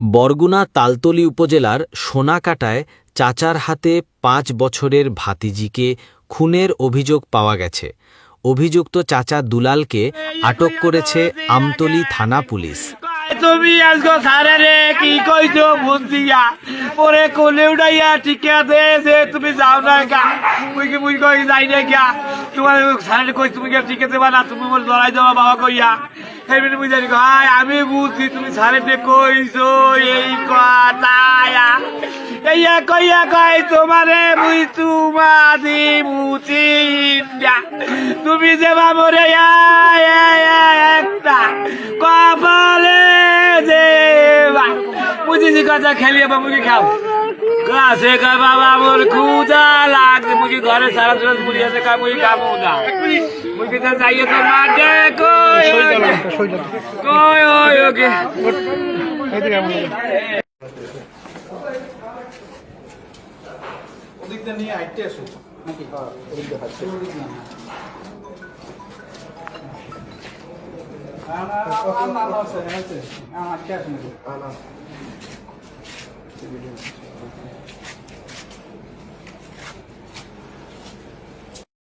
বরগুনা তালতলী উপজেলার সোনাকাটায় চাচার হাতে ৫ বছরের ভাতিজিকে খুনের অভিযোগ পাওয়া গেছে। অভিযুক্ত চাচা দুলালকে আটক করেছে আমতলী থানা পুলিশ। তুমি আজকে সারে রে কি কইছো বুঝিয়া পরে কোলে উড়াইয়া টিকা দে যে তুমি যাও না গা মুই কই যাই না গা তোমার সারে কই তুমি কে টিকা দেবা না তুমি মোর লড়াই দেবা বাবা কইয়া হেবিন মুই জানি ভাই আমি বুঝি তুমি সারে তে কইছো এই কথা এইয়া কইয়া কই তোমারে মুই তোমাদি মুচিন্ডা তুমি যে বাবরে একটা কপালে দেবা বুঝিছি কথা খেলিয়ে বাবুকে খাও কাছে কা বাবা মোর খুদা লাগে মুই ঘরে সারা দিন বুড়িয়াছে কা মুই খাবো না মুই কে যাইয়ে তো মাঠে কই কই ওই ওকে এদিকে আমি ওদিকটা নিয়ে আইতে আসো নাকি হ্যাঁ ওদিকটা হাঁটতে না না আছে আছে আচ্ছা আছে না